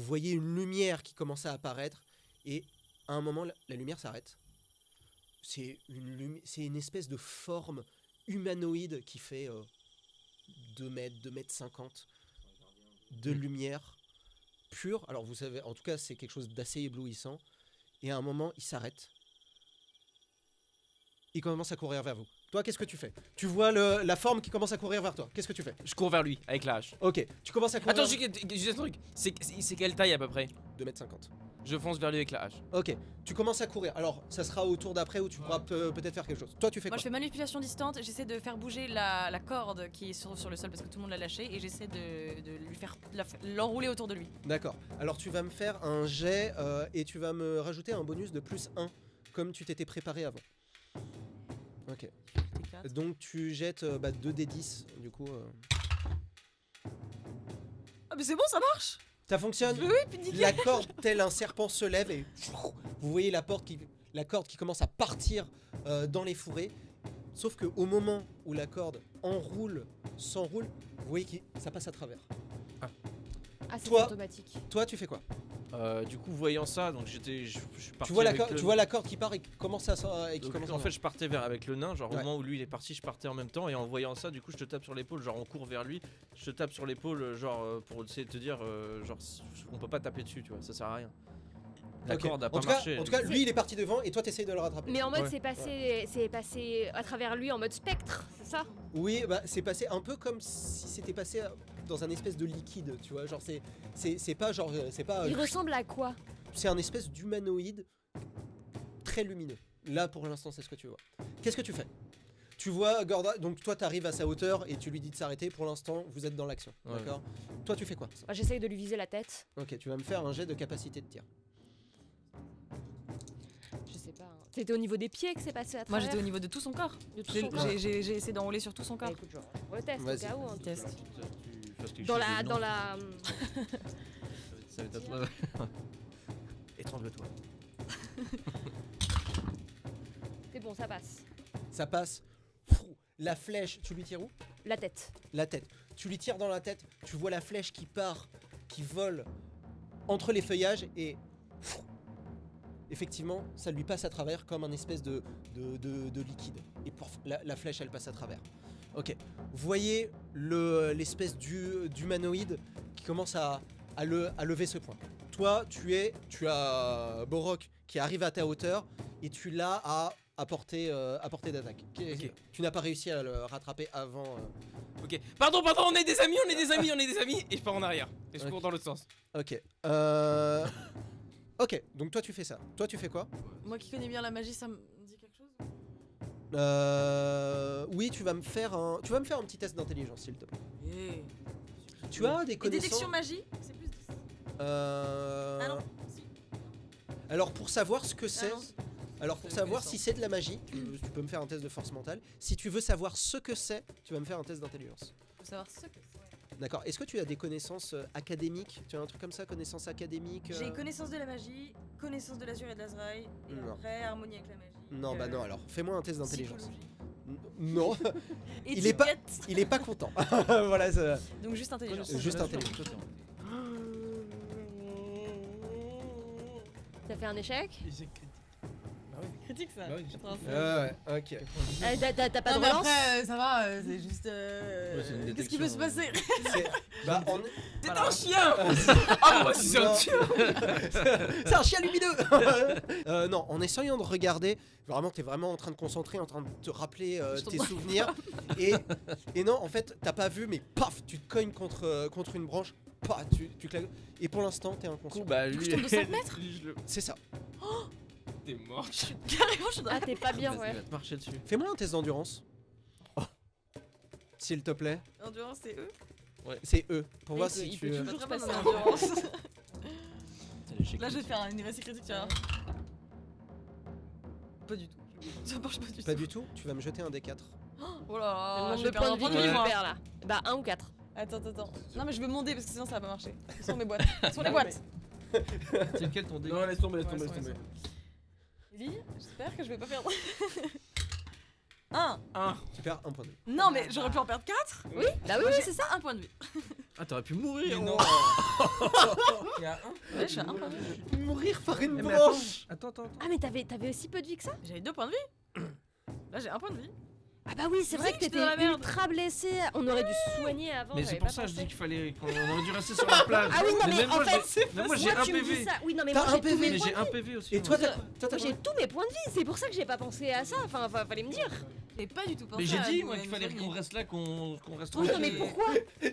vous voyez une lumière qui commence à apparaître et à un moment la lumière s'arrête. C'est une espèce de forme humanoïde qui fait 2 mètres, 2 mètres 50 de lumière pure. Alors vous savez, en tout cas c'est quelque chose d'assez éblouissant. Et à un moment il s'arrête. Il commence à courir vers vous. Toi, qu'est-ce que tu fais? Tu vois la forme qui commence à courir vers toi. Qu'est-ce que tu fais? Je cours vers lui avec la hache. Ok, tu commences à courir. Attends, juste un truc. C'est quelle taille à peu près? 2 mètres 50. Je fonce vers lui avec la hache. Ok, tu commences à courir. Alors, ça sera au tour d'après où tu pourras peut-être faire quelque chose. Toi, tu fais Moi quoi? je fais manipulation distante, j'essaie de faire bouger la corde qui est sur le sol parce que tout le monde l'a lâché et j'essaie de lui faire l'enrouler autour de lui. D'accord. Alors, tu vas me faire un jet et tu vas me rajouter un bonus de plus 1, comme tu t'étais préparé avant. Ok. T4. Donc, tu jettes 2 des 10, du coup. Ah mais c'est bon, ça marche. Ça fonctionne? Oui, puis nickel. La corde, tel un serpent, se lève et vous voyez la corde qui commence à partir dans les fourrés. Sauf qu'au moment où la corde s'enroule, vous voyez que ça passe à travers. Ah, c'est Toi- automatique. Toi, tu fais quoi? Du coup, voyant ça, donc je suis parti. Tu vois, avec le- tu vois la corde qui part et qui commence à... Donc, en fait, je partais avec le nain, genre au moment où lui il est parti, je partais en même temps, et en voyant ça, du coup, je te tape sur l'épaule, genre on court vers lui, je te tape sur l'épaule, genre pour essayer de te dire, genre on peut pas taper dessus, tu vois, ça sert à rien. La Ok. corde a En pas tout cas- marché. En tout cas, lui, il est parti devant et toi, t'essayes de le rattraper. Mais en mode, Ouais. c'est passé à travers lui en mode spectre, c'est ça? Oui, bah c'est passé un peu comme si c'était passé dans un espèce de liquide, tu vois. Genre, c'est pas genre... C'est pas... Il ressemble à quoi? C'est un espèce d'humanoïde très lumineux. Là, pour l'instant, c'est ce que tu vois. Qu'est-ce que tu fais? Tu vois Gorda, donc toi, t'arrives à sa hauteur et tu lui dis de s'arrêter. Pour l'instant, vous êtes dans l'action, Ouais. d'accord? Toi, tu fais quoi? Bah, j'essaye de lui viser la tête. Ok, tu vas me faire un jet de capacité de tir. Je sais pas. Hein. C'était au niveau des pieds que c'est passé à Moi travers? j'étais au niveau de tout son corps. de tout J'ai son corps. j'ai essayé d'enrouler sur tout son Bah, corps. écoute, genre, on le test au Vas-y. cas où. Hein. Petit test. Tu fasses quelque Dans chose la, de dans non. la. Ça va être étrangle-toi. C'est bon, ça passe. Ça passe. Fou, la flèche, tu lui tires où? La tête. La tête. Tu lui tires dans la tête, tu vois la flèche qui part, qui vole entre les feuillages et... fou, effectivement, ça lui passe à travers comme un espèce de liquide. Et pouf, la flèche, elle passe à travers. Ok. Vous voyez l'espèce d'humanoïde qui commence à lever ce point. Toi, tu as Borok qui arrive à ta hauteur et tu l'as à portée d'attaque. Ok. Tu n'as pas réussi à le rattraper avant... Ok, pardon, on est des amis, et je pars en arrière. Et je Ok. cours dans l'autre sens. Ok. Ok, donc toi tu fais ça. Toi tu fais quoi? Moi qui connais bien la magie, ça me dit quelque chose? Oui, tu vas me faire un petit test d'intelligence, s'il te plaît. Eh. Tu as des Et connaissances. détection magie? C'est plus. Ah non, si. Alors pour savoir ce que c'est, non. alors pour C'est savoir connaissance. si c'est de la magie, tu peux me faire un test de force mentale. Si tu veux savoir ce que c'est, tu vas me faire un test d'intelligence. Faut savoir ce que c'est. D'accord. Est-ce que tu as des connaissances académiques? Tu as un truc comme ça, connaissances académiques? J'ai connaissance de la magie, connaissance de l'azur et de l'azraï, et Non. après harmonie avec la magie. Non, bah non. Alors fais-moi un test d'intelligence. Psychologie. Non, il est pas- Étiquette. il est pas content. Voilà. Donc juste intelligence. Juste intelligence. T'as fait un échec? Critique ça. Bah oui, 85. Ouais, ok. T'as pas Non de mais relance? après ça va, c'est juste. c'est une Qu'est-ce qui peut se passer? Bah, T'es un chien. Ah moi c'est un Non. chien. C'est un chien lumineux. Non, en essayant de regarder, vraiment, t'es vraiment en train de concentrer, en train de te rappeler Je tes t'en- souvenirs. et non, en fait, t'as pas vu, mais paf, tu te cognes contre une branche. Paf, tu claques. Et pour l'instant, t'es inconscient. Bah Du coup, lui. je tombe de 5 mètres C'est ça. T'es mort. Carrément, je suis dans Ah, t'es pas bien, Il ouais. va te marcher dessus. Fais-moi un test d'endurance. S'il te plaît. Endurance, c'est eux. C'est eux. Pour Mais voir il si peut tu. toujours Pas très se bonne passer en un- endurance. C'est l'échec Là, je vais te critique. faire une récit critique, tu vois. Pas du tout. Ça marche pas du tout. Pas du tout. Tu vas me jeter un D4. Oh là là, Le je nombre vais de perdre points un de vie point de que vie, tu moi. perds là. Bah, 1 ou 4. Attends. Non, mais je veux monter parce que sinon ça va pas marcher. Où sont mes boîtes? Où sont les Ah, boîtes? C'est lequel ton dé? Non, laisse tomber, Ouais, laisse tomber. Ellie, j'espère que je vais pas perdre. 1. Tu perds un point de vie. Non, mais j'aurais pu en perdre 4. Oui, bah oui, Moi, oui, j'ai c'est ça. un point de vie. Ah, t'aurais pu mourir. Mais non. oh. Il y a un. Ouais, je suis un point de vie. Mourir par une Mais branche. Attends. Ah, mais t'avais aussi peu de vie que ça? J'avais 2 points de vie. Là, j'ai 1 point de vie. Ah, bah oui, c'est Oui, vrai que j'étais dans la t'étais merde. ultra blessé. On aurait dû se soigner avant. Mais c'est j'avais pour pas ça que je pensé. dis qu'il fallait qu'on aurait dû rester sur la plage. Ah oui, non, mais même en moi, fait, mais moi j'ai moi, un tu me dis PV. ça. Oui, non, mais T'as moi, un j'ai tous PV. mes Mais points j'ai de un vie. PV aussi. Et toi, moi. t'as Moi, j'ai tous mes points de vie. C'est pour ça que j'ai pas pensé à ça. Enfin, fallait me dire. J'ai pas du tout pensé Mais j'ai à dit nous, moi à qu'il nous fallait soigner. qu'on reste là, qu'on reste Oui, tranquille. non, mais pourquoi?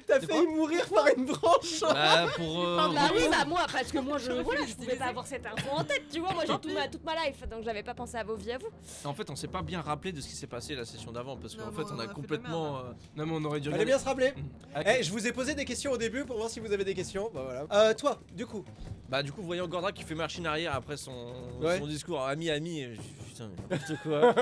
T'as De failli mourir par une branche. Bah pour. Bah oui, bah moi, parce que moi, J'aurais pu voilà, je l'utiliser. pouvais pas avoir cette info en tête, tu vois. Moi, j'ai toute ma life, donc j'avais pas pensé à vos vies à vous. En fait, on s'est pas bien rappelé de ce qui s'est passé la session d'avant parce Non, qu'en mais fait, on on a a fait de complètement. la Non, mais on aurait dû Fallait bien se rappeler. Ah, Eh, je vous ai posé des questions au début pour voir si vous avez des questions. Bah voilà. Toi, du coup. Bah du coup, voyant Gordra qui fait machine arrière après son Ouais. discours ami, je dis, putain mais n'importe quoi.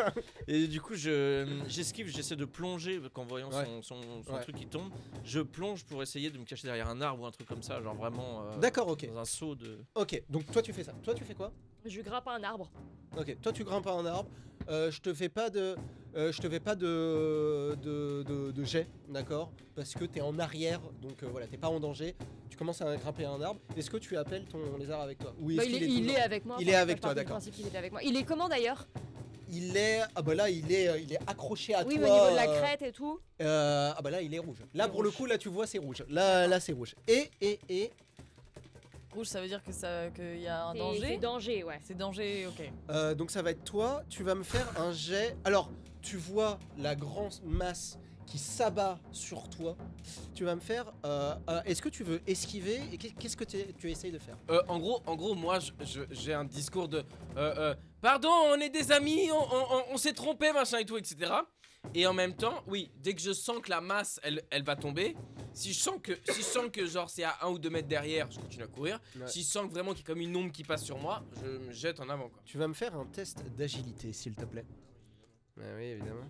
Et du coup, j'esquive, j'essaie de plonger qu'en voyant Ouais. son Ouais. truc qui tombe. Je plonge pour essayer de me cacher derrière un arbre ou un truc comme ça, genre vraiment D'accord, ok. dans un saut de. Ok, donc toi tu fais ça. Toi tu fais quoi? Je grimpe à un arbre. Ok, toi tu grimpes à un arbre. Je te fais pas de jet, d'accord? Parce que t'es en arrière, donc voilà, t'es pas en danger. Tu commences à grimper à un arbre. Est-ce que tu appelles ton lézard avec toi? Ou est-ce Bah, qu'il il toujours- est avec moi. Il est avec je pars toi, du d'accord. principe qu'il était avec moi. Il est comment d'ailleurs? Il est, ah bah là il est accroché à Oui, toi. mais au niveau de la crête et tout. Ah bah là il est rouge. Là Il est pour le rouge. coup là tu vois c'est rouge. Là c'est rouge. Et Rouge, ça veut dire que qu'il y a un C'est danger. danger, ouais. C'est danger, ok. donc ça va être toi. Tu vas me faire un jet. Alors tu vois la grande masse qui s'abat sur toi. Tu vas me faire. Est-ce que tu veux esquiver et qu'est-ce que tu essayes de faire? En gros, moi, j'ai un discours de pardon, on est des amis, on s'est trompé, machin et tout, etc. Et en même temps, oui, dès que je sens que la masse, elle va tomber, si je sens que genre c'est à 1 ou 2 mètres derrière, je continue à courir. Ouais. Si je sens que vraiment qu'il y a comme une ombre qui passe sur moi, je me jette en avant, quoi. Tu vas me faire un test d'agilité s'il te plaît. Ah oui évidemment.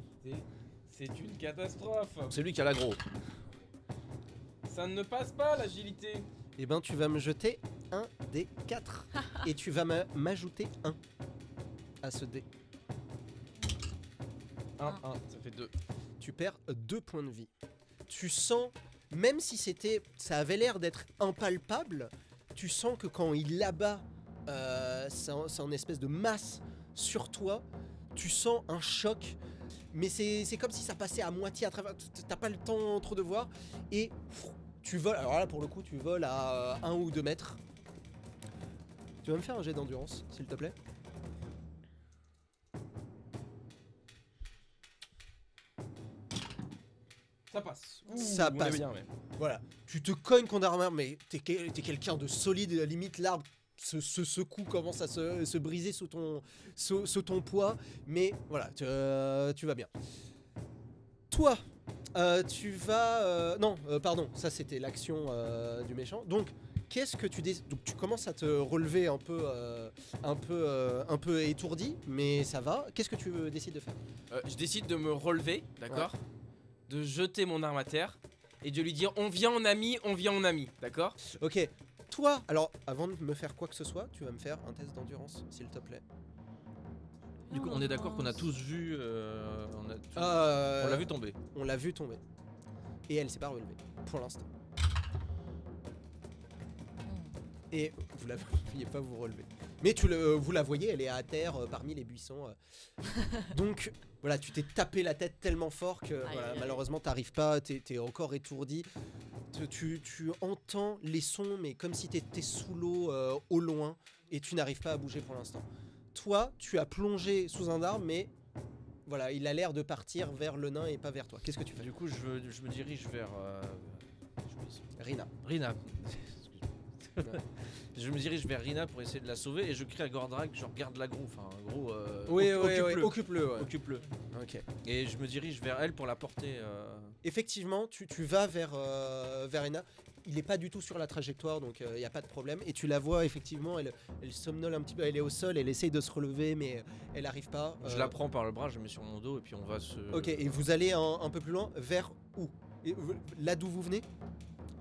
C'est une catastrophe. C'est lui qui a l'agro. Ça ne passe pas, l'agilité. Eh ben tu vas me jeter un des 4 et tu vas m'ajouter 1 à ce dé. 1, ça fait 2. Tu perds 2 points de vie. Tu sens, même si ça avait l'air d'être impalpable, tu sens que quand il abat son espèce de masse sur toi, tu sens un choc. Mais c'est comme si ça passait à moitié à travers. T'as pas le temps trop de voir. Et tu voles. Alors là, pour le coup, tu voles à 1 ou 2 mètres. Tu vas me faire un jet d'endurance, s'il te plaît? Ça passe. Ça on est passe. bien, ouais. Voilà. Tu te cognes contre armure, mais t'es quelqu'un de solide. Limite, l'arbre se secoue, commence à se briser sous ton poids. Mais voilà, tu vas bien. Toi, tu vas... non, pardon, ça c'était l'action du méchant. Donc, qu'est-ce que donc tu commences à te relever un peu étourdi, mais ça va. Qu'est-ce que tu décides de faire? Je décide de me relever, d'accord, de jeter mon arme à terre et de lui dire on vient en ami, d'accord. Ok. Toi, alors, avant de me faire quoi que ce soit, tu vas me faire un test d'endurance, s'il te plaît. Du coup, on est d'accord qu'on a tous vu. On On l'a vu tomber. On l'a vu tomber. Et elle s'est pas relevée, pour l'instant. Et vous la voyez pas vous relever. Mais vous la voyez, elle est à terre parmi les buissons. Donc voilà, tu t'es tapé la tête tellement fort que voilà, aïe. malheureusement t'arrives pas, t'es encore étourdi. Tu entends les sons, mais comme si t'étais sous l'eau au loin, et tu n'arrives pas à bouger pour l'instant. Toi, tu as plongé sous un arbre, mais voilà, il a l'air de partir vers le nain et pas vers toi. Qu'est-ce que tu fais? Du coup, je me dirige vers. Rina. Rina. Je me dirige vers Rina pour essayer de la sauver et je crie à Gordrak, genre garde la gros, enfin gros. Oui, occupe-le. occupe-le. Ouais. Occupe-le. Ok. Et je me dirige vers elle pour la porter. Effectivement, tu vas vers Rina. Il est pas du tout sur la trajectoire, donc il n'y a pas de problème. Et tu la vois, effectivement, elle somnole un petit peu, elle est au sol, elle essaye de se relever, mais elle n'arrive pas. Je la prends par le bras, je la mets sur mon dos et puis on va se. Ok, et vous allez un peu plus loin, vers où? Là d'où vous venez?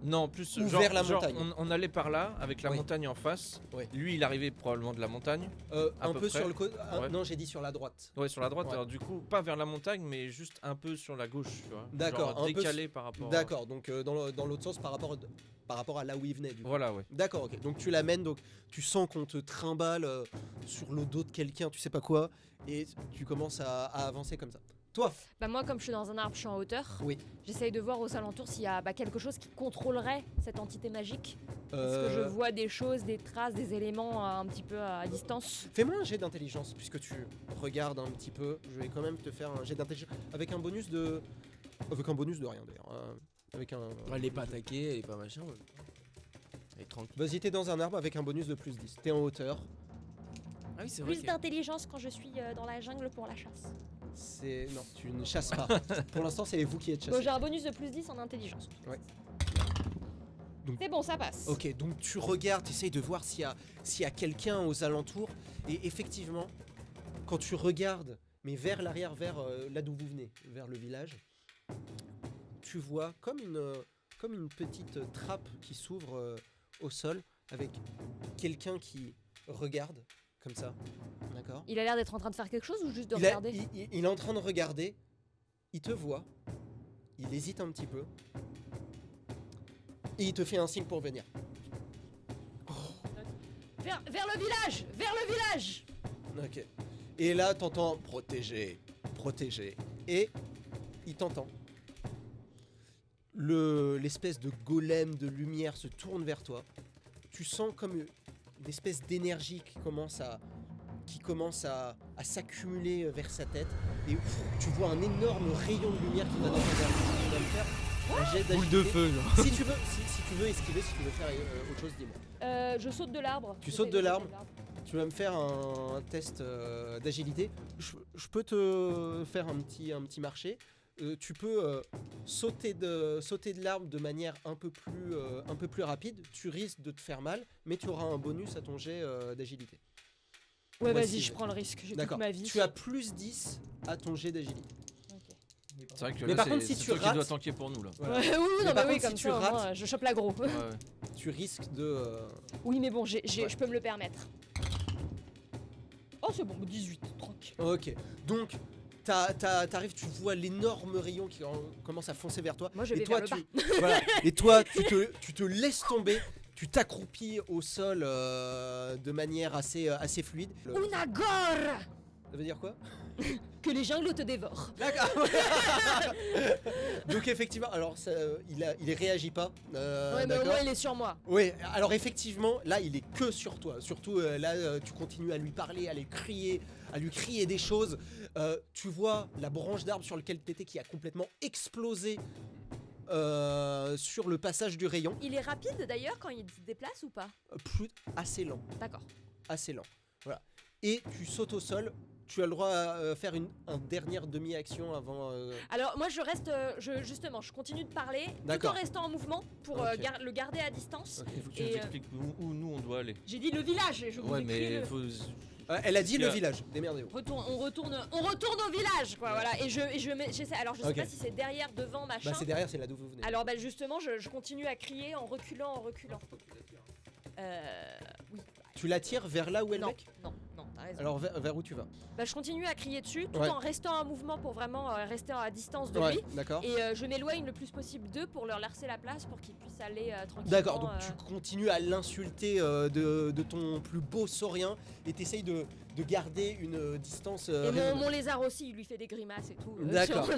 Non, plus Ou genre, vers la genre, montagne. on allait par là avec la Oui. montagne en face. Oui. Lui, il arrivait probablement de la montagne. Un peu peu près. sur le côté. Ouais. Non, j'ai dit sur la droite. Ouais, sur la droite. Ouais. Alors du coup, pas vers la montagne, mais juste un peu sur la gauche, tu vois. D'accord, Genre un peu décalé par rapport. D'accord, donc dans l'autre sens par rapport à là où il venait. Du coup. Voilà, ouais. D'accord, ok. Donc tu l'amènes, donc tu sens qu'on te trimballe sur le dos de quelqu'un, tu sais pas quoi, et tu commences à avancer comme ça. Toi, Bah moi, comme je suis dans un arbre, je suis en hauteur. Oui. J'essaye de voir aux alentours s'il y a quelque chose qui contrôlerait cette entité magique. Est-ce que je euh, vois des choses, des traces, des éléments un petit peu à distance? fais-moi un jet d'intelligence, puisque tu regardes un petit peu. Je vais quand même te faire un jet d'intelligence avec un bonus de... Avec un bonus de rien d'ailleurs. Avec un... Elle est pas attaquée, elle est pas machin. Elle est tranquille. Vas-y, t'es dans un arbre avec un bonus de plus 10. T'es en hauteur. Ah oui, c'est vrai. Plus d'intelligence quand je suis dans la jungle pour la chasse. C'est... Non, tu ne chasses pas. Pour l'instant, c'est vous qui êtes Bon, chassés. j'ai un bonus de plus 10 en intelligence. Ouais. Donc- C'est bon, ça passe. Ok, donc tu regardes, tu essayes de voir s'il y a quelqu'un aux alentours. Et effectivement, quand tu regardes, mais vers l'arrière, vers là d'où vous venez, vers le village, tu vois comme une petite trappe qui s'ouvre au sol avec quelqu'un qui regarde comme ça. D'accord. Il a l'air d'être en train de faire quelque chose ou juste de Il, regarder? il est en train de regarder, il te voit, il hésite un petit peu, et il te fait un signe pour venir. Vers le village! Vers le village! Ok. Et là, t'entends protéger, protéger. Et il t'entend. L'espèce de golem de lumière se tourne vers toi. Tu sens comme une espèce d'énergie qui commence à s'accumuler vers sa tête. Et tu vois un énorme rayon de lumière qui va dans ta direction. Tu vas me faire un jet Boule d'agilité. de feu, genre. Si tu veux esquiver, si tu veux faire autre chose, dis-moi. Je saute de l'arbre. Tu J'essaie sautes de sauter l'arbre. Tu vas me faire un test d'agilité. Je peux te faire un petit marché. Tu peux sauter de l'arbre de manière un peu plus rapide. Tu risques de te faire mal, mais tu auras un bonus à ton jet d'agilité. Ouais, Voici, vas-y, je prends le risque. J'ai toute D'accord. ma vie. Tu as plus 10 à ton jet d'agilité. Ok. C'est vrai que Mais là, par contre, si c'est tu toi qui rates- dois tanker pour nous là. Voilà. Ouais, oui, Mais non, par mais oui, contre, si comme tu ça, au rates- moins, je chope l'agro. Ouais, ouais. Tu risques de... Oui, mais bon, Ouais. je peux me le permettre. Oh, c'est bon, 18, tranquille. Ok. Donc, t'arrives, tu vois l'énorme rayon qui commence à foncer vers toi. Moi, je Et vais toi, vers le voilà. Et toi, tu te laisses tomber, tu t'accroupis au sol de manière assez fluide. Unagor! Ça veut dire quoi? Que les jungles te dévorent. D'accord. Donc effectivement, alors il réagit pas. Ouais, mais au d'accord. moins, il est sur moi. Oui, alors effectivement, là il est que sur toi. Surtout là, tu continues à lui parler, à lui crier des choses. Tu vois la branche d'arbre sur laquelle t'étais qui a complètement explosé sur le passage du rayon. Il est rapide d'ailleurs quand il se déplace ou pas? Assez lent, D'accord. assez lent. Voilà. Et tu sautes au sol. Tu as le droit à faire une dernière demi-action avant. Alors moi je reste, justement, je continue de parler tout en D'accord. restant en mouvement pour Ok. le garder à distance. Ok. Il faut que tu Et, nous expliques où nous on doit aller. J'ai dit le village et je vous Ouais, écris mais le... faut. Elle a dit Il y le a- village. Démerdez-vous. on retourne au village quoi, voilà. Et j'essaie, alors je sais Ok. pas si c'est derrière, devant, machin. Bah c'est derrière, c'est là d'où vous venez. Alors bah justement je continue à crier en reculant. Oui. Tu la tires vers là où est le Non, mec. non, t'as raison. Alors vers où tu vas? Bah je continue à crier dessus tout Ouais. en restant en mouvement pour vraiment rester à distance de Ouais, lui. d'accord. Et je m'éloigne le plus possible d'eux pour leur laisser la place pour qu'ils puissent aller tranquillement. D'accord, donc tu continues à l'insulter de ton plus beau saurien et t'essayes de garder une distance. Et raisonnable. mon lézard aussi, il lui fait des grimaces et tout. D'accord. sur-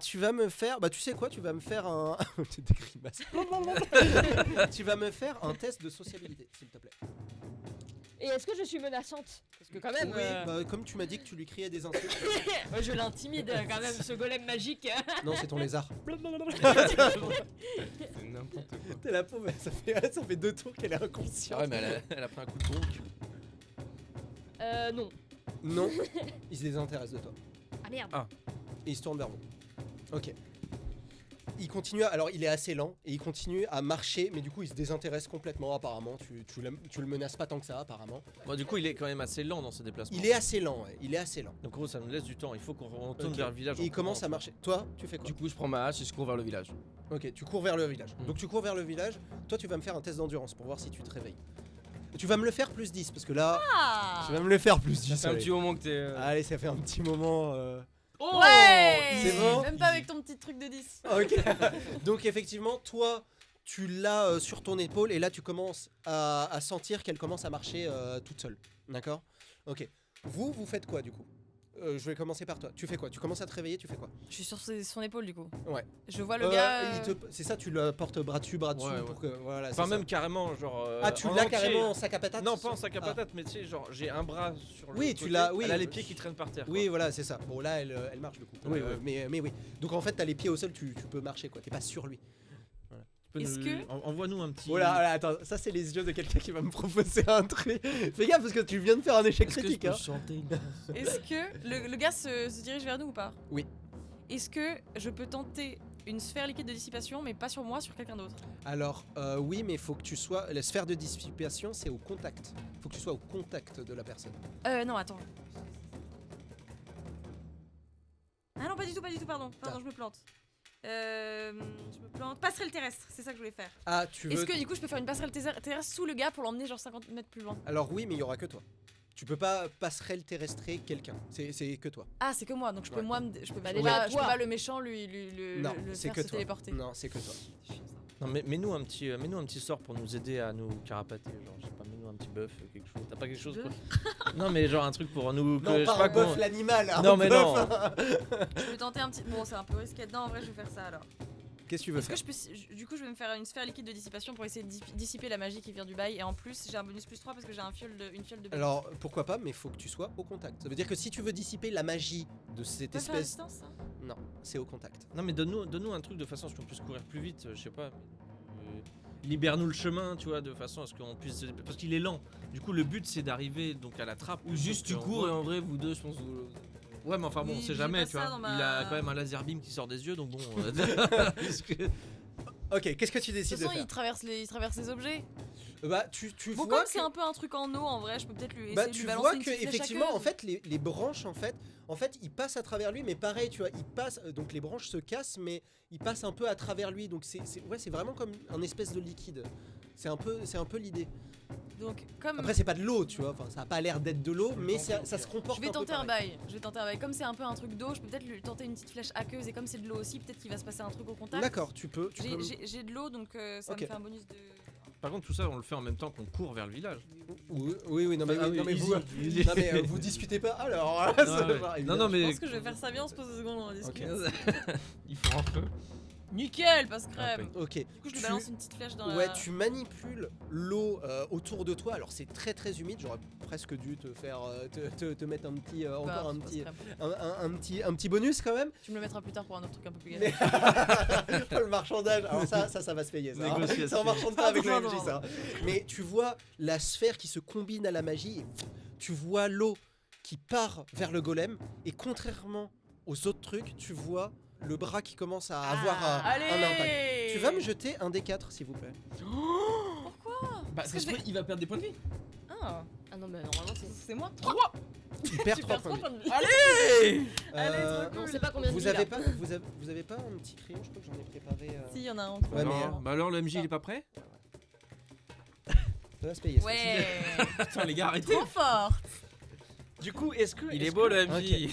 Tu vas me faire. Bah, tu sais quoi, tu vas me faire un. Des grimaces. Tu vas me faire un test de sociabilité, s'il te plaît. Et est-ce que je suis menaçante? Parce que quand même, Oui, bah, comme tu m'as dit que tu lui criais des insultes. moi, je l'intimide quand même, ce golem magique. Non, c'est ton lézard. C'est n'importe quoi. T'es la pauvre, ça fait 2 tours qu'elle est inconsciente. Ah ouais, mais elle a pris un coup de tronc. Non. Non, il se désintéresse de toi. Ah merde. Ah. Et il se tourne vers vous. Ok. il continue, alors il est assez lent et il continue à marcher, mais du coup il se désintéresse complètement apparemment. Tu le menaces pas tant que ça apparemment. Bon, du coup, il est quand même assez lent dans ses déplacements. Il est assez lent, ouais, il est assez lent. Donc, gros, ça nous laisse du temps. Il faut qu'on retourne Ok. vers le village. Et il commence à marcher. Toi, tu fais quoi? Du coup, je prends ma hache et je cours vers le village. Ok, tu cours vers le village. Mm. Donc tu cours vers le village. Toi, tu vas me faire un test d'endurance pour voir si tu te réveilles. Tu vas me le faire plus 10 parce que là, Ah tu vas me le faire plus 10. Ça fait un allez. petit moment que t'es. Allez, ça fait un petit moment. Oh Ouais c'est bon Même pas avec ton petit truc de 10. Ok. Donc effectivement, toi, tu l'as sur ton épaule et là, tu commences à sentir qu'elle commence à marcher toute seule. D'accord? Ok. Vous faites quoi du coup? Je vais commencer par toi. Tu fais quoi? Tu commences à te réveiller, tu fais quoi? Je suis sur son épaule du coup. Ouais. Je vois le gars. C'est ça, tu le portes bras dessus Ouais, pour que. Voilà, Enfin, c'est même ça. carrément, genre. Ah, tu en l'as entier. carrément en sac à patates? Non, pas en sac à Ah. patate, mais tu sais, genre, j'ai un bras sur le. Oui, côté, tu l'as- oui, Elle a les pieds qui traînent par terre. Oui, voilà, c'est ça. Bon, là, elle marche du coup. Oui, oui. Mais oui. Donc en fait, t'as les pieds au sol, tu peux marcher quoi. T'es pas sur lui. Est-ce que- Envoie-nous un petit. Oh là, attends, ça c'est les yeux de quelqu'un qui va me proposer un truc. Fais gaffe parce que tu viens de faire un échec Est-ce que je critique. peux Hein. chanter une Est-ce que le gars se dirige vers nous ou pas? Oui. Est-ce que je peux tenter une sphère liquide de dissipation, mais pas sur moi, sur quelqu'un d'autre? Alors, oui, mais il faut que tu sois. La sphère de dissipation, c'est au contact. Faut que tu sois au contact de la personne. Non, attends. Ah non, pas du tout, pardon. Pardon, Ah. je me plante. Je me plante. Passerelle terrestre, c'est ça que je voulais faire. Ah, tu veux. Est-ce que du coup je peux faire une passerelle terrestre sous le gars pour l'emmener genre 50 mètres plus loin? Alors, oui, mais il y aura que toi. Tu peux pas passerelle terrestrer quelqu'un. C'est que toi. Ah, c'est que moi, donc je peux Ouais. moi je peux Bah, pas, déjà, je peux toi. pas le méchant lui Non, le c'est faire que se toi. téléporter. Non, c'est que toi. Non, mais mets-nous un petit sort pour nous aider à nous carapater. Genre, je sais pas, mets-nous un petit bœuf, quelque chose. T'as pas quelque chose pour... Non, mais genre un truc pour nous. Non, je sais pas un bœuf comment- l'animal. un Non, mais bœuf. non. Je peux tenter un petit. Bon, c'est un peu risqué. Non, en vrai, je vais faire ça alors. Qu'est-ce que tu veux Est-ce que faire? je peux. Du coup, je vais me faire une sphère liquide de dissipation pour essayer de dissiper la magie qui vient du bail. Et en plus, j'ai un bonus plus 3 parce que j'ai une fiole de bail. Alors, pourquoi pas, mais faut que tu sois au contact. Ça veut dire que si tu veux dissiper la magie de cette Pas faire à espèce. distance, ça? Non, c'est au contact. Non, mais donne-nous un truc de façon à ce qu'on puisse courir plus vite, je sais pas. Libère-nous le chemin, tu vois, de façon à ce qu'on puisse. Parce qu'il est lent. Du coup, le but c'est d'arriver donc à la trappe. Ou juste tu Donc, cours et en vrai, vous deux, je pense. Vous... Ouais, mais enfin bon, Oui, on sait j'ai jamais, pas tu ça vois. dans ma- Il a quand même un laser beam qui sort des yeux, donc bon. puisque- Ok, qu'est-ce que tu De décides toute de façon, faire? il traverse les objets. Bah, tu Bon, vois. comme c'est un peu un truc en eau, en vrai, je peux peut-être lui Bah, essayer de tu lui balancer vois une que petite flèche effectivement, en aqueuse. fait, les branches, en fait, ils passent à travers lui, mais pareil, tu vois, ils passent. Donc les branches se cassent, mais ils passent un peu à travers lui. Donc c'est vraiment comme un espèce de liquide. C'est un peu l'idée. Donc, comme. Après, c'est pas de l'eau, tu vois. Enfin, ça a pas l'air d'être de l'eau, mais ça se comporte. Je vais un peu tenter un pareil. bail. Je vais tenter un bail. Comme c'est un peu un truc d'eau, je peux peut-être lui tenter une petite flèche aqueuse. Et comme c'est de l'eau aussi, peut-être qu'il va se passer un truc au contact. D'accord, tu peux. J'ai de l'eau, donc ça Ok. me fait un bonus de. Par contre, tout ça, on le fait en même temps qu'on court vers le village. Oui, non mais, Ah non, mais easy, vous, easy. non, mais, vous discutez pas. Alors, là, Ouais, ça ouais. va, Non, non, Je mais. pense que je vais faire ça bien, on se pose 2 secondes, on va discuter. Il faut un feu. Nickel, passe crème. Ok. Du coup, je lui balance une petite flèche dans Ouais, la. tu manipules l'eau autour de toi. Alors c'est très très humide. J'aurais presque dû te faire te mettre un petit Bah, encore un passe petit crème. un petit bonus quand même. Tu me le mettras plus tard pour un autre truc un peu plus Mais- galère. Oh, le marchandage. Alors ça va se payer. Ça, hein. Négociation. Ça en marchande pas avec le Pardon, MJ ça. Mais tu vois la sphère qui se combine à la magie. Et tu vois l'eau qui part vers le golem. Et contrairement aux autres trucs, tu vois le bras qui commence à avoir Allez un impact. Tu vas me jeter un D4 s'il vous plaît. Pourquoi Bah, Parce que ça se peut, il va perdre des points de vie. Ah, Ah non, mais normalement c'est. c'est moi. Il perd Tu 3 perds points 3 de vie. points de vie. Allez, Euh, trop Non, cool. c'est pas combien de Vous vie, avez là. pas, vous avez pas un petit crayon, je crois que j'en ai préparé. Si, il y en a un. Ouais, mais Bah alors, le MJ, il est pas prêt ça va se payer. ça. Ouais. Putain, les gars, arrêtez. Trop fort. Du coup, est-ce que. Il est-ce est beau que- le MJ.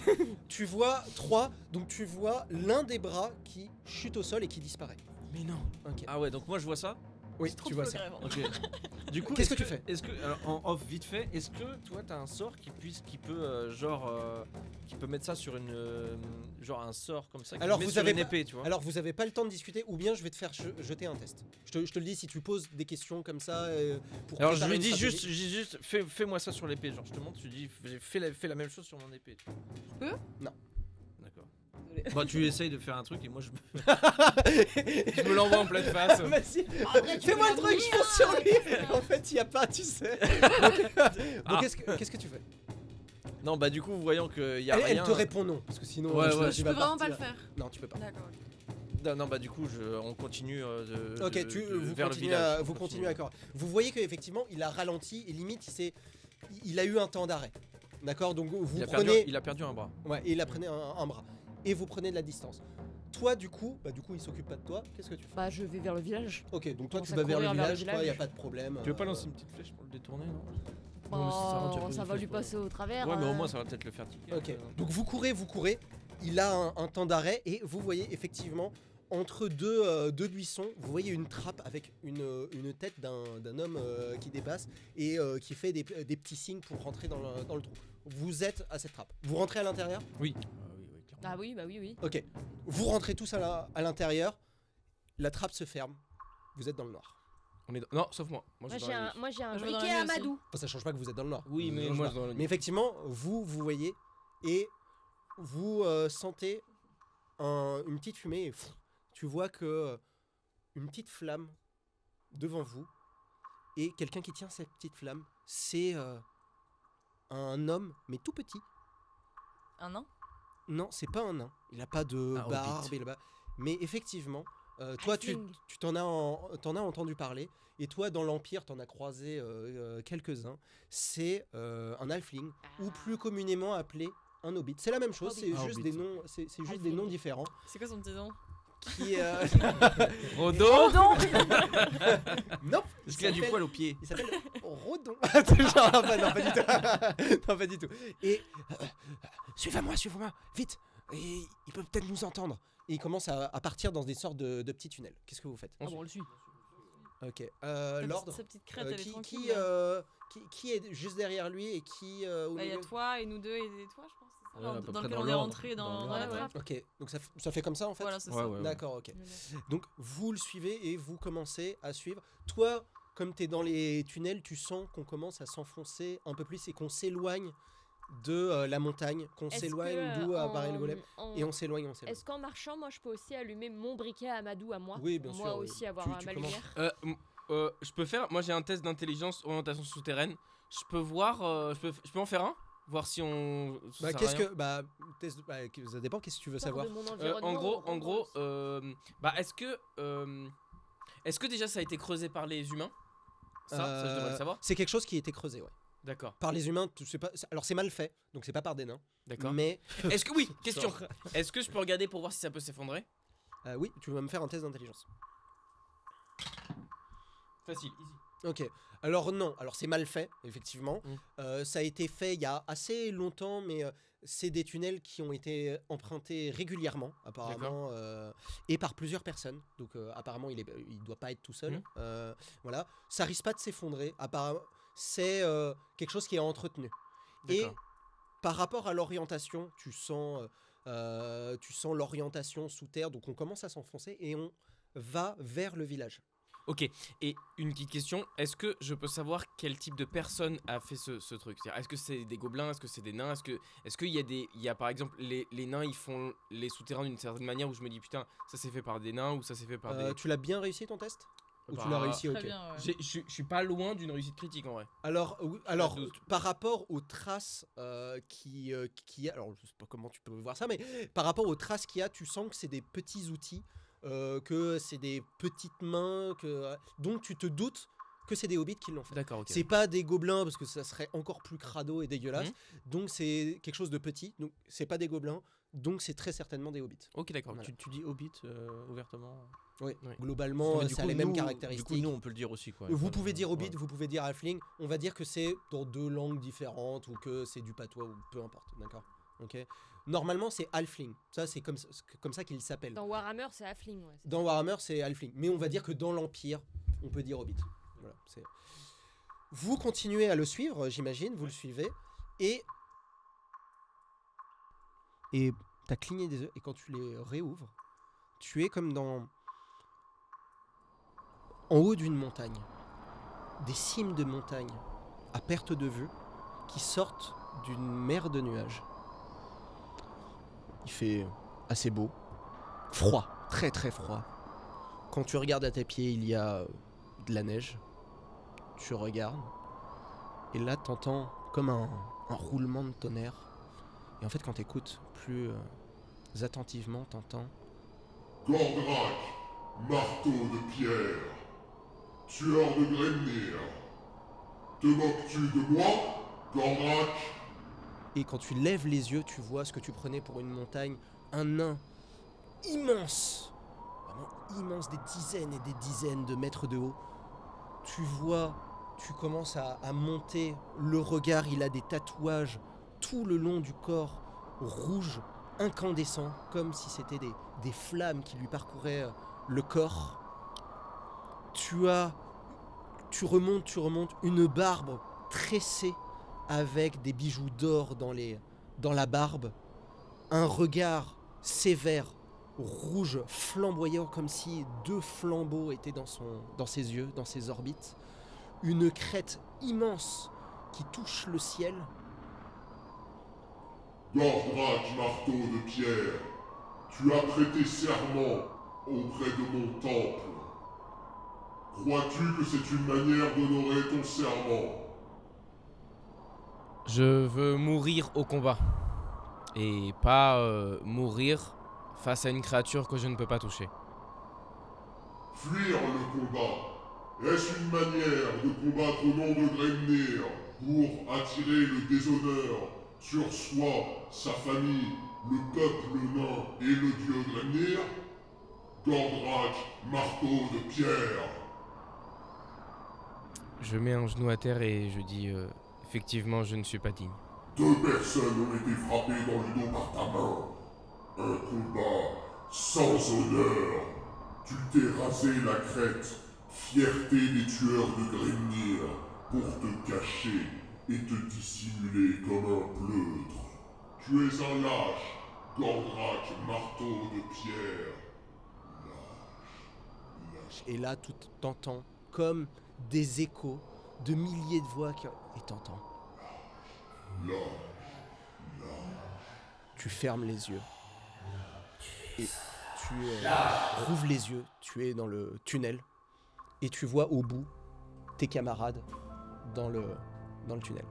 Tu vois 3, donc tu vois l'un des bras qui chute au sol et qui disparaît. Mais non. Ok. Ah ouais, donc moi je vois ça. Oui, Trop tu de vois flow, ça. carrément. Ok. Du coup, Qu'est-ce est-ce que tu fais Est-ce que, alors, en off vite fait, est-ce que toi t'as un sort qui peut qui peut mettre ça sur une genre un sort comme ça qui Alors, met vous sur avez une pas- épée, tu vois. Alors vous avez pas le temps de discuter ou bien je vais te faire jeter un test. Je te le dis si tu poses des questions comme ça pour Alors je préparer lui une dis stratégie. juste fais-moi ça sur l'épée, genre je te montre, tu dis j'ai fait la même chose sur mon épée. Tu vois. Je peux Non. D'accord. Désolé. Bah tu essayes de faire un truc et moi je me... Je me l'envoie en pleine face. Vas-y, Après, tu fais-moi peux le truc, je pense sur lui. En fait, il y a pas, tu sais. Donc, Ah. qu'est-ce que tu fais? Non bah du coup voyant qu'il y a Elle rien. te répond non parce que sinon Ouais, ouais. tu Je vas peux vraiment pas partir. le faire. Non, tu peux pas. D'accord. Non, bah du coup, on continue Ok, vous vers le continuez village. vous continuez à courir. Vous voyez qu'effectivement, il a ralenti et limite, il a eu un temps d'arrêt. D'accord, donc vous prenez. Il a perdu un bras. Ouais, et il a pris un bras. Et vous prenez de la distance. Toi, du coup, il s'occupe pas de toi. Qu'est-ce que tu fais? Bah, je vais vers le village. Ok, donc toi, commence tu à vas vers le courir vers le village, toi, y a village. pas de problème. Tu veux pas lancer une petite flèche pour le détourner, non? Oh, mais si ça rentre, y a pas de ça va flèche, lui quoi. passer au travers. Ouais, mais au moins ça va peut-être le faire tiquer. Ok, donc vous courez. Il a un temps d'arrêt et vous voyez effectivement entre deux buissons, vous voyez une trappe avec une tête d'un homme qui dépasse et qui fait des petits signes pour rentrer dans le trou. Vous êtes à cette trappe. Vous rentrez à l'intérieur? Oui. Ah oui, bah oui. Ok. Vous rentrez tous à l'intérieur. La trappe se ferme. Vous êtes dans le noir. Non, sauf moi. Moi je suis j'ai dans la un, moi, j'ai un Je vais dans briquet la à nuit aussi. Amadou. Ça change pas que vous êtes dans le noir. Oui, mais Ça change moi pas. je suis dans la nuit. Mais effectivement, vous voyez et vous sentez une petite fumée et tu vois que une petite flamme devant vous et quelqu'un qui tient cette petite flamme, c'est un homme mais tout petit. Un nain? Non, c'est pas un nain. Il a pas de Un barbe, hobbit. mais effectivement, toi tu Halfling. t'en as entendu parler et toi dans l'Empire t'en as croisé quelques-uns. C'est un halfling ou plus communément appelé un hobbit. C'est la même chose, Hobbit. c'est Un juste hobbit. des noms, c'est juste des Halfling. noms différents. C'est quoi son petit nom? Qui Rodo. nope. Est-ce qu'il a du s'appelle- poil au pied? Il s'appelle Rodon. Genre, non, pas du tout. Non, pas du tout. Et suivez-moi, vite. Et il peut peut-être nous entendre. Et il commence à partir dans des sortes de petits tunnels. Qu'est-ce que vous faites? Ah bon, on le suit. Ok. Sa Lord, petite crête, elle est qui, tranquille. qui, là. qui est juste derrière lui et qui au Bah, il y a milieu? toi et nous deux et toi, je pense. C'est ça, Ouais, à peu dans près lequel dans on est l'ordre. rentré Dans dans l'ordre, la ouais. trappe. Ok. Donc ça fait comme ça en fait. Voilà, c'est Ouais, ça. ouais. D'accord. Ok. Donc vous le suivez et vous commencez à suivre. Toi, comme tu es dans les tunnels, tu sens qu'on commence à s'enfoncer un peu plus et qu'on s'éloigne de la montagne, qu'on Est-ce s'éloigne que, d'où apparaît le golem. en- Et on s'éloigne. Est-ce qu'en marchant, moi, je peux aussi allumer mon briquet à Amadou à moi? Oui, bien Pour sûr, Moi oui. aussi avoir Tu ma commences. lumière. Je peux faire. Moi j'ai un test d'intelligence orientation souterraine. Je peux voir. Je peux en faire un. Voir si on. ça Bah, sert à qu'est-ce rien. que. Ça dépend, qu'est-ce que tu veux Peur savoir. de mon En environnement, gros, rencontre. bah est-ce que déjà ça a été creusé par les humains? Ça je devrais le savoir. C'est quelque chose qui a été creusé, ouais. D'accord, Par les humains, tu sais pas. Alors c'est mal fait, donc c'est pas par des nains. d'accord. Mais Est-ce que oui, question. Est-ce que je peux regarder pour voir si ça peut s'effondrer? oui, tu vas me faire un test d'intelligence. Facile, easy. Ok. Alors non, alors c'est mal fait, effectivement. Mm. Ça a été fait il y a assez longtemps, mais c'est des tunnels qui ont été empruntés régulièrement, apparemment, et par plusieurs personnes. Donc apparemment, il doit pas être tout seul. Mm. Voilà. Ça risque pas de s'effondrer. Apparemment, c'est quelque chose qui est entretenu. Et D'accord. par rapport à l'orientation, tu sens l'orientation sous terre. Donc on commence à s'enfoncer et on va vers le village. Ok, et une petite question, est-ce que je peux savoir quel type de personne a fait ce truc? C'est-à-dire, est-ce que c'est des gobelins, est-ce que c'est des nains, est-ce qu'il y a il y a par exemple les nains ils font les souterrains d'une certaine manière où je me dis putain ça c'est fait par des nains ou ça c'est fait par des... Tu l'as bien réussi ton test? Ou tu Bah, l'as réussi? Très Ok. bien, ouais. Je suis pas loin d'une réussite critique en vrai. Alors, alors doute. par rapport aux traces alors je sais pas comment tu peux voir ça, mais par rapport aux traces qu'il y a, tu sens que c'est des petits outils, que c'est des petites mains, donc tu te doutes que c'est des hobbits qui l'ont fait. D'accord, ok. C'est pas des gobelins parce que ça serait encore plus crado et dégueulasse. Donc c'est quelque chose de petit. Donc c'est pas des gobelins. Donc c'est très certainement des hobbits. Ok, d'accord. Voilà. Tu dis hobbit ouvertement. Oui. Oui. Globalement, Mais du ça a coup, les mêmes nous- caractéristiques. Du coup, nous, on peut le dire aussi, quoi. Vous Voilà. pouvez dire hobbit, Ouais. vous pouvez dire halfling. On va dire que c'est dans deux langues différentes ou que c'est du patois ou peu importe. D'accord. Ok. Normalement, c'est halfling. Ça, c'est comme ça qu'il s'appelle. Dans Warhammer, c'est Halfling. Ouais, Dans Warhammer, c'est halfling. Mais on va dire que dans l'Empire, on peut dire hobbit. Voilà, vous continuez à le suivre, j'imagine. Vous le suivez. Et t'as cligné des yeux. Et quand tu les réouvres, tu es comme en haut d'une montagne. Des cimes de montagne à perte de vue qui sortent d'une mer de nuages. Il fait assez beau. Froid, très très froid. Quand tu regardes à tes pieds, il y a de la neige. Tu regardes. Et là, t'entends comme un roulement de tonnerre. Et en fait, quand t'écoutes plus attentivement, t'entends Gordrak, marteau de pierre, tueur de Grimnir. Te moques-tu de moi, Gordrak? Et quand tu lèves les yeux, tu vois ce que tu prenais pour une montagne, un nain immense, vraiment immense, des dizaines et des dizaines de mètres de haut. Tu vois, tu commences à monter le regard, il a des tatouages tout le long du corps, rouges, incandescents, comme si c'était des flammes qui lui parcouraient le corps. Tu remontes une barbe tressée avec des bijoux d'or dans la barbe, un regard sévère, rouge, flamboyant, comme si 2 flambeaux étaient dans ses yeux, dans ses orbites, une crête immense qui touche le ciel. Gordrak, marteau de pierre, tu as prêté serment auprès de mon temple. Crois-tu que c'est une manière d'honorer ton serment? Je veux mourir au combat. Et pas mourir face à une créature que je ne peux pas toucher. Fuir le combat, est-ce une manière de combattre au nom de Grimnir pour attirer le déshonneur sur soi, sa famille, le peuple nain et le dieu Grimnir? Gordrak, marteau de pierre. Je mets un genou à terre et je dis effectivement je ne suis pas digne. 2 personnes ont été frappées dans le dos par ta main. Un combat sans honneur. Tu t'es rasé la crête, fierté des tueurs de Grimnir, pour te cacher et te dissimuler comme un pleutre. Tu es un lâche, Gordrak, marteau de pierre. Et là, tout t'entends comme des échos de milliers de voix et t'entends. Tu fermes les yeux. Et tu rouvres les yeux. Tu es dans le tunnel. Et tu vois au bout tes camarades dans le tunnel.